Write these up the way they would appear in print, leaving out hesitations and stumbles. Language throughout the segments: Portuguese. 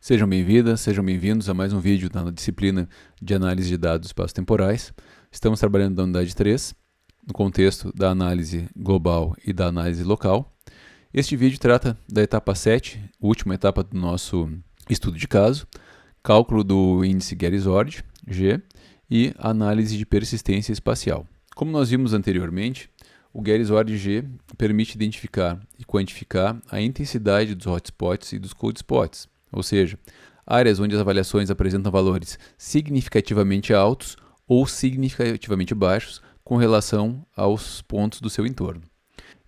Sejam bem-vindas, sejam bem-vindos a mais um vídeo na disciplina de análise de dados espaço-temporais. Estamos trabalhando na unidade 3, no contexto da análise global e da análise local. Este vídeo trata da etapa 7, última etapa do nosso estudo de caso, cálculo do índice Getty-Ord, G, e análise de persistência espacial. Como nós vimos anteriormente, o Getty-Ord G permite identificar e quantificar a intensidade dos hotspots e dos cold spots, ou seja, áreas onde as avaliações apresentam valores significativamente altos ou significativamente baixos com relação aos pontos do seu entorno.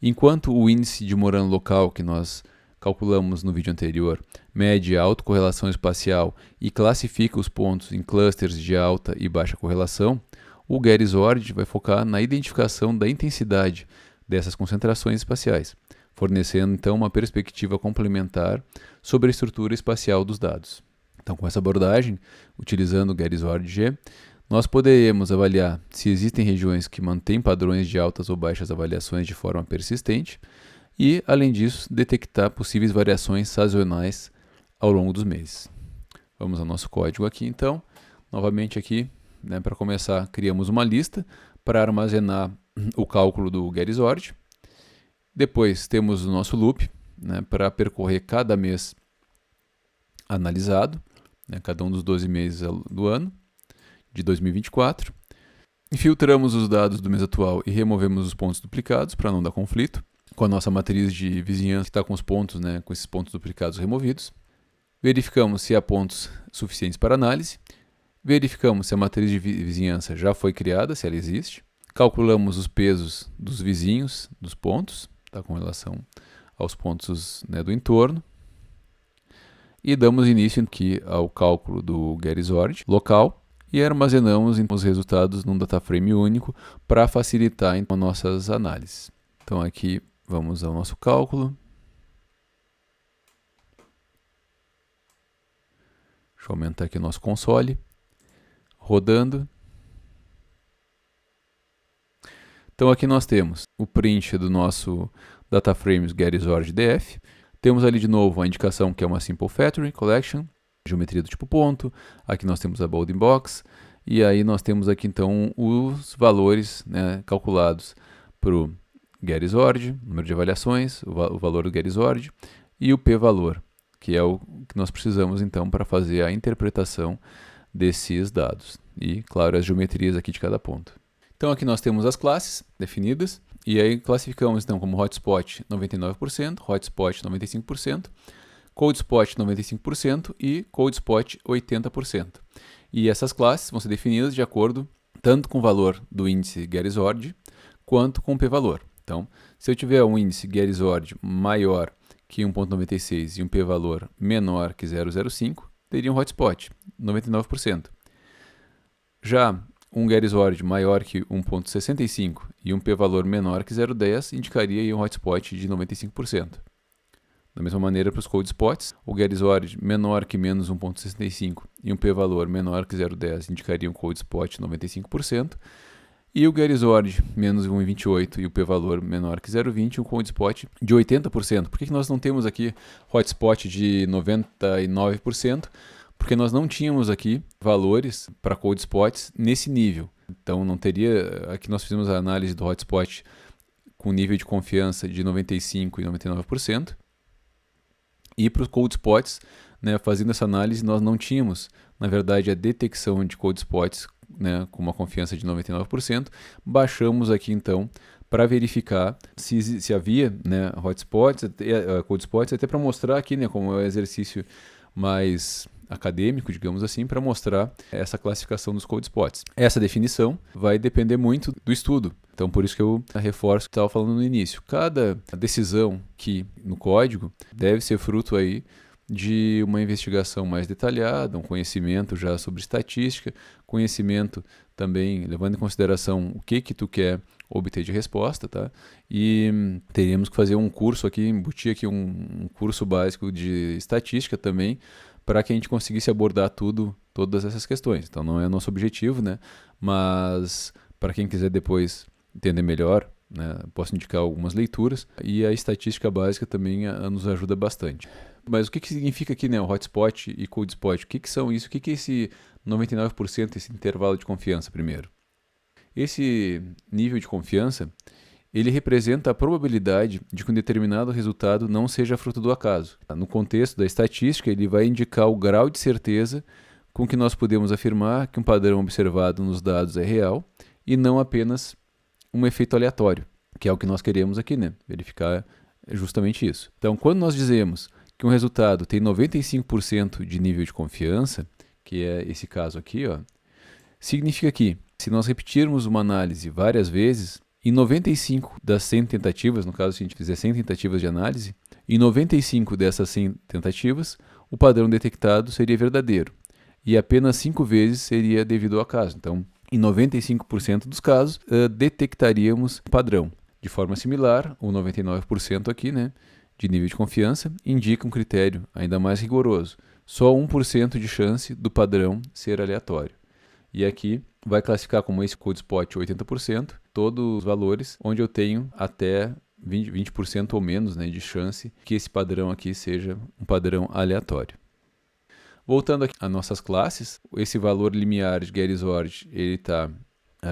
Enquanto o índice de Moran local, que nós calculamos no vídeo anterior, mede a autocorrelação espacial e classifica os pontos em clusters de alta e baixa correlação, o Getty-Ord vai focar na identificação da intensidade dessas concentrações espaciais, fornecendo então uma perspectiva complementar sobre a estrutura espacial dos dados. Então, com essa abordagem, utilizando o Getty-Ord G, nós poderemos avaliar se existem regiões que mantêm padrões de altas ou baixas avaliações de forma persistente e, além disso, detectar possíveis variações sazonais ao longo dos meses. Vamos ao nosso código aqui, então. Novamente aqui, para começar, criamos uma lista para armazenar o cálculo do Getty-Ord. Depois temos o nosso loop, para percorrer cada mês analisado, cada um dos 12 meses do ano de 2024. Filtramos os dados do mês atual e removemos os pontos duplicados para não dar conflito com a nossa matriz de vizinhança que está com os pontos, com esses pontos duplicados removidos. Verificamos se há pontos suficientes para análise. Verificamos se a matriz de vizinhança já foi criada, se ela existe. Calculamos os pesos dos vizinhos dos pontos, com relação aos pontos do entorno. E damos início aqui ao cálculo do Getty-Ord local e armazenamos os resultados num data frame único para facilitar então, nossas análises. Então aqui vamos ao nosso cálculo. Deixa eu aumentar aqui o nosso console. Rodando. Então aqui nós temos o print do nosso data frames Getty-Ord DF. Temos ali de novo a indicação que é uma Simple Factoring Collection, geometria do tipo ponto. Aqui nós temos a Bounding Box. E aí nós temos aqui então os valores calculados para o Getty-Ord, número de avaliações, o valor do Getty-Ord e o p-valor, que é o que nós precisamos então para fazer a interpretação desses dados. E, claro, as geometrias aqui de cada ponto. Então aqui nós temos as classes definidas. E aí classificamos então como hotspot 99%, hotspot 95%, cold spot 95% e cold spot 80%. E essas classes vão ser definidas de acordo tanto com o valor do índice Getty-Ord quanto com o p-valor. Então, se eu tiver um índice Getty-Ord maior que 1.96 e um p-valor menor que 0,05, teria um hotspot 99%. Já um Getty-Ord maior que 1.65 e um p-valor menor que 0,10 indicaria um hotspot de 95%. Da mesma maneira para os cold spots, o Getty-Ord menor que menos 1.65 e um p-valor menor que 0,10 indicaria um cold spot de 95%. E o Getty-Ord menos 1,28 e o p-valor menor que 0,20 um cold spot de 80%. Por que nós não temos aqui hotspot de 99%? Porque nós não tínhamos aqui valores para cold spots nesse nível. Então não teria, aqui nós fizemos a análise do hotspot com nível de confiança de 95% e 99%. E para os cold spots, fazendo essa análise, nós não tínhamos, na verdade, a detecção de cold spots com uma confiança de 99%. Baixamos aqui então para verificar se havia hotspots, cold spots, até para mostrar aqui como é um exercício mais acadêmico, digamos assim, para mostrar essa classificação dos cold spots. Essa definição vai depender muito do estudo. Então, por isso que eu reforço o que eu estava falando no início. Cada decisão que no código deve ser fruto aí de uma investigação mais detalhada, um conhecimento já sobre estatística, conhecimento também levando em consideração o que tu quer obter de resposta, tá? E teríamos que fazer um curso aqui, embutir aqui um curso básico de estatística também, para que a gente conseguisse abordar todas essas questões. Então não é nosso objetivo, mas para quem quiser depois entender melhor, posso indicar algumas leituras e a estatística básica também nos ajuda bastante. Mas o que significa aqui, né, o hotspot e cold spot? O que são isso? O que é esse 99%, esse intervalo de confiança primeiro? Esse nível de confiança, ele representa a probabilidade de que um determinado resultado não seja fruto do acaso. No contexto da estatística, ele vai indicar o grau de certeza com que nós podemos afirmar que um padrão observado nos dados é real e não apenas um efeito aleatório, que é o que nós queremos aqui, né? Verificar justamente isso. Então, quando nós dizemos que um resultado tem 95% de nível de confiança, que é esse caso aqui, ó, significa que, se nós repetirmos uma análise várias vezes, em 95 das 100 tentativas, no caso se a gente fizer 100 tentativas de análise, em 95 dessas 100 tentativas, o padrão detectado seria verdadeiro, e apenas 5 vezes seria devido ao acaso. Então, em 95% dos casos, detectaríamos padrão. De forma similar, o 99% aqui, né, de nível de confiança, indica um critério ainda mais rigoroso. Só 1% de chance do padrão ser aleatório. E aqui vai classificar como esse cold spot 80%, todos os valores onde eu tenho até 20% ou menos, né, de chance que esse padrão aqui seja um padrão aleatório. Voltando aqui às nossas classes, esse valor limiar de Getty's Odd, ele está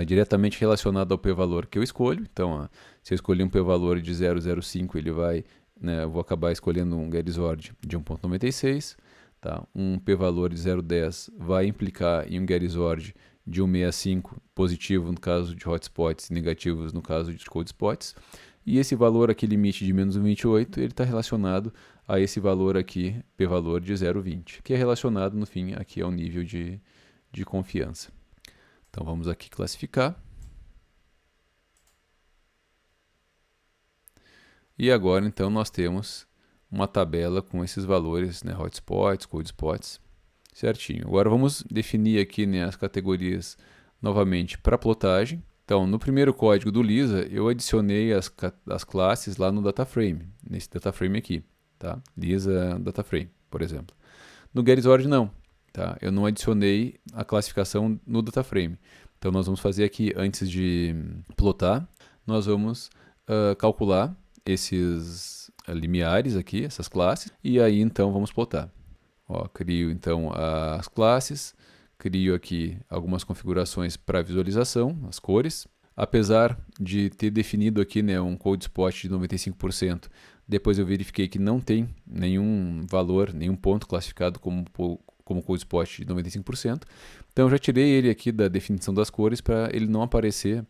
diretamente relacionado ao p-valor que eu escolho. Então, se eu escolher um p-valor de 0,05, ele vai, né, eu vou acabar escolhendo um Getty's Odd de 1,96. Tá? Um p-valor de 0,10 vai implicar em um Getty's Odd de 1,65 positivo no caso de hotspots e negativos no caso de cold spots. E esse valor aqui, limite de menos 1,28, ele está relacionado a esse valor aqui, p-valor de 0,20, que é relacionado, no fim, aqui ao nível de confiança. Então, vamos aqui classificar. E agora, então, nós temos uma tabela com esses valores, né, hotspots, cold spots, certinho. Agora vamos definir aqui, né, as categorias novamente para plotagem. Então, no primeiro código do Lisa, eu adicionei as classes lá no DataFrame, nesse DataFrame aqui, tá? Lisa DataFrame, por exemplo. No Getty's Odd não, tá? Eu não adicionei a classificação no DataFrame. Então, nós vamos fazer aqui, antes de plotar, nós vamos calcular esses limiares aqui, essas classes, e aí então vamos plotar. Ó, crio então as classes, crio aqui algumas configurações para visualização, as cores. Apesar de ter definido aqui, né, um cold spot de 95%, depois eu verifiquei que não tem nenhum valor, nenhum ponto classificado como cold spot de 95%. Então eu já tirei ele aqui da definição das cores para ele não aparecer,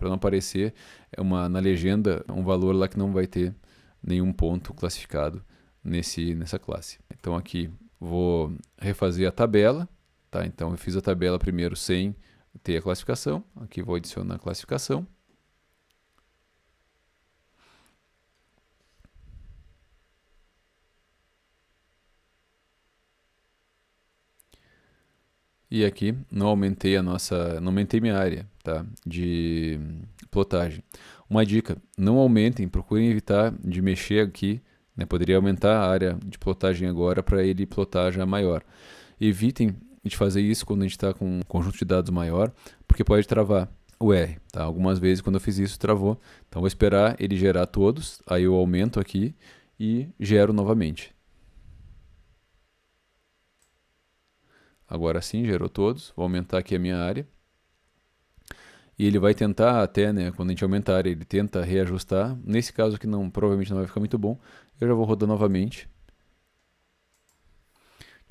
na legenda um valor lá que não vai ter nenhum ponto classificado nessa classe. Então aqui vou refazer a tabela, tá? Então eu fiz a tabela primeiro sem ter a classificação, aqui vou adicionar a classificação. E aqui não aumentei minha área, tá, de plotagem. Uma dica, não aumentem, procurem evitar de mexer aqui, né, poderia aumentar a área de plotagem agora para ele plotar já maior. Evitem de fazer isso quando a gente está com um conjunto de dados maior, porque pode travar o R. Tá? Algumas vezes quando eu fiz isso travou, então vou esperar ele gerar todos, aí eu aumento aqui e gero novamente. Agora sim, gerou todos. Vou aumentar aqui a minha área. E ele vai tentar até, né, quando a gente aumentar a área, ele tenta reajustar. Nesse caso aqui provavelmente não vai ficar muito bom. Eu já vou rodar novamente.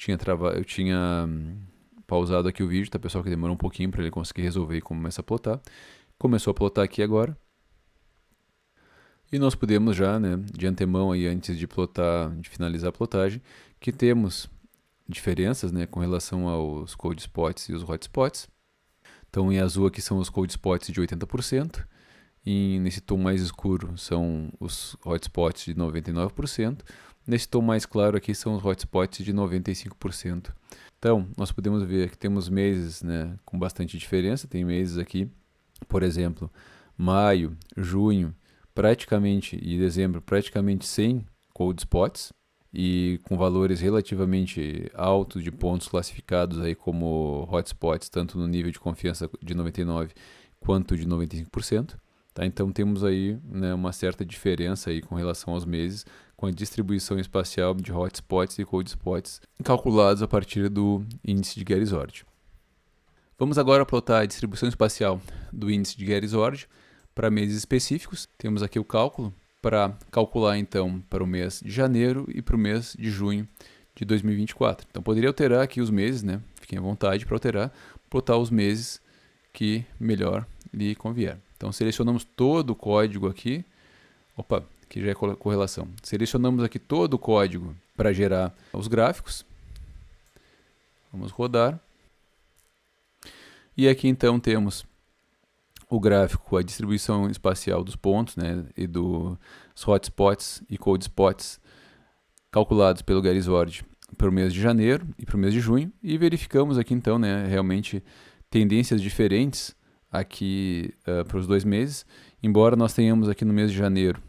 Eu tinha pausado aqui o vídeo, tá, pessoal, que demorou um pouquinho para ele conseguir resolver e começar a plotar. Começou a plotar aqui agora. E nós podemos já, né, de antemão aí, antes de plotar, de finalizar a plotagem, que temos diferenças, né, com relação aos cold spots e os hotspots. Então, em azul aqui são os cold spots de 80%, e nesse tom mais escuro são os hotspots de 99%, nesse tom mais claro aqui são os hotspots de 95%. Então, nós podemos ver que temos meses, né, com bastante diferença. Tem meses aqui, por exemplo, maio, junho, e dezembro praticamente sem cold spots, e com valores relativamente altos de pontos classificados aí como hotspots, tanto no nível de confiança de 99% quanto de 95%. Tá? Então temos aí, né, uma certa diferença aí com relação aos meses, com a distribuição espacial de hotspots e cold spots calculados a partir do índice de Gersord. Vamos agora plotar a distribuição espacial do índice de Gersord para meses específicos. Temos aqui o cálculo para calcular então para o mês de janeiro e para o mês de junho de 2024. Então poderia alterar aqui os meses, né? Fiquem à vontade para alterar, plotar os meses que melhor lhe convier. Então selecionamos todo o código aqui. Opa, aqui já é correlação. Selecionamos aqui todo o código para gerar os gráficos. Vamos rodar. E aqui então temos o gráfico, a distribuição espacial dos pontos, né, e dos hotspots e cold spots calculados pelo Gersord para o mês de janeiro e para o mês de junho. E verificamos aqui então, né, realmente tendências diferentes aqui para os 2 meses. Embora nós tenhamos aqui no mês de janeiro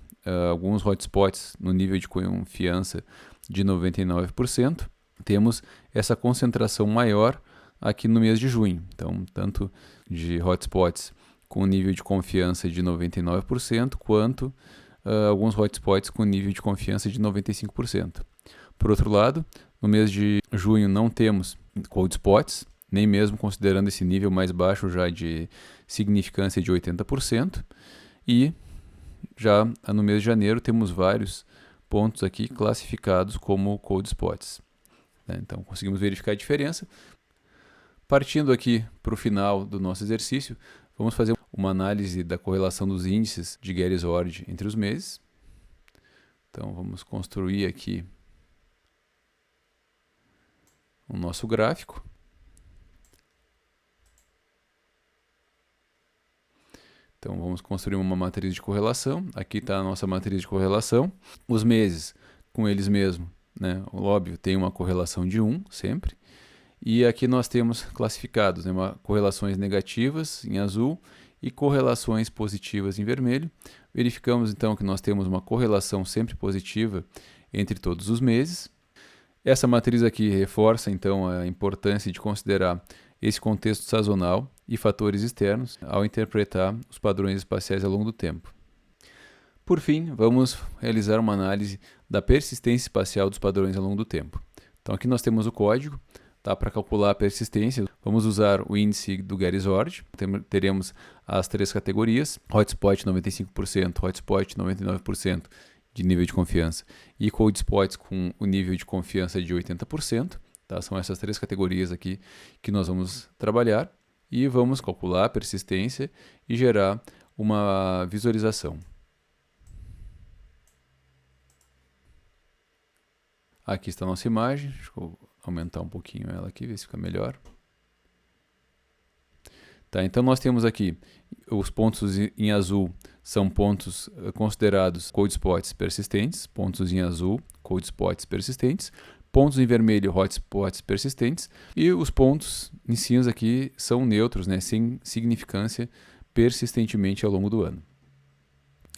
alguns hotspots no nível de confiança de 99%, temos essa concentração maior aqui no mês de junho. Então, tanto de hotspots com nível de confiança de 99%, quanto alguns hotspots com nível de confiança de 95%. Por outro lado, no mês de junho não temos cold spots, nem mesmo considerando esse nível mais baixo já de significância de 80%, e já no mês de janeiro temos vários pontos aqui classificados como cold spots. Então conseguimos verificar a diferença. Partindo aqui para o final do nosso exercício, vamos fazer uma análise da correlação dos índices de Gersord entre os meses. Então vamos construir aqui o nosso gráfico. Então vamos construir uma matriz de correlação. Aqui está a nossa matriz de correlação. Os meses com eles mesmos, né? Óbvio, tem uma correlação de 1 sempre. E aqui nós temos classificados, né, correlações negativas em azul e correlações positivas em vermelho. Verificamos então que nós temos uma correlação sempre positiva entre todos os meses. Essa matriz aqui reforça então a importância de considerar esse contexto sazonal e fatores externos ao interpretar os padrões espaciais ao longo do tempo. Por fim, vamos realizar uma análise da persistência espacial dos padrões ao longo do tempo. Então aqui nós temos o código. Para calcular a persistência, vamos usar o índice do Gersord. Teremos as 3 categorias: hotspot 95%, hotspot 99% de nível de confiança e cold spots com o nível de confiança de 80%. São essas 3 categorias aqui que nós vamos trabalhar e vamos calcular a persistência e gerar uma visualização. Aqui está a nossa imagem. Deixa eu aumentar um pouquinho ela aqui, ver se fica melhor. Então nós temos aqui os pontos em azul, são pontos considerados cold spots persistentes, pontos em azul, cold spots persistentes, pontos em vermelho, hotspots persistentes, e os pontos em cinza aqui são neutros, né, sem significância persistentemente ao longo do ano.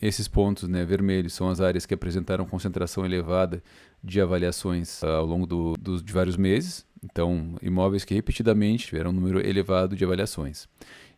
Esses pontos, né, vermelhos são as áreas que apresentaram concentração elevada de avaliações ao longo de vários meses. Então, imóveis que repetidamente tiveram um número elevado de avaliações.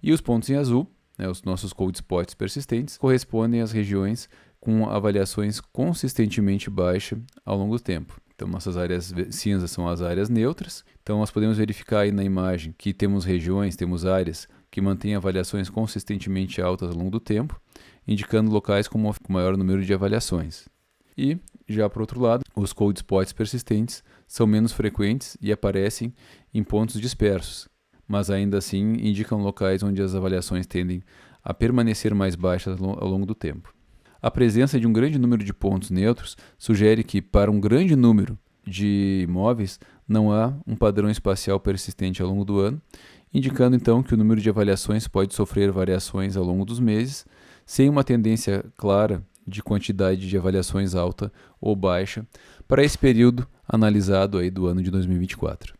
E os pontos em azul, né, os nossos cold spots persistentes, correspondem às regiões com avaliações consistentemente baixas ao longo do tempo. Então, nossas áreas cinzas são as áreas neutras. Então, nós podemos verificar aí na imagem que temos regiões, temos áreas que mantêm avaliações consistentemente altas ao longo do tempo, indicando locais com maior número de avaliações. E, já por outro lado, os cold spots persistentes são menos frequentes e aparecem em pontos dispersos, mas ainda assim indicam locais onde as avaliações tendem a permanecer mais baixas ao longo do tempo. A presença de um grande número de pontos neutros sugere que, para um grande número de imóveis, não há um padrão espacial persistente ao longo do ano, indicando então que o número de avaliações pode sofrer variações ao longo dos meses, sem uma tendência clara de quantidade de avaliações alta ou baixa para esse período analisado aí do ano de 2024.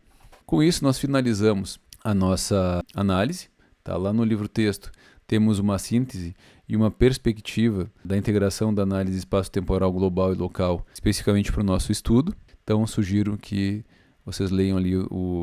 Com isso, nós finalizamos a nossa análise. Lá no livro texto temos uma síntese e uma perspectiva da integração da análise espaço-temporal global e local, especificamente para o nosso estudo. Então, sugiro que vocês leiam ali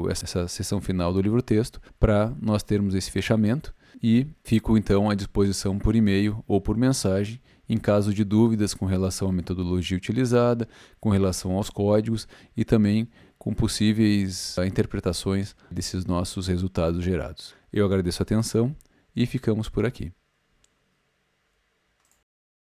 essa seção final do livro texto para nós termos esse fechamento, e fico então à disposição por e-mail ou por mensagem em caso de dúvidas com relação à metodologia utilizada, com relação aos códigos e também com possíveis interpretações desses nossos resultados gerados. Eu agradeço a atenção e ficamos por aqui.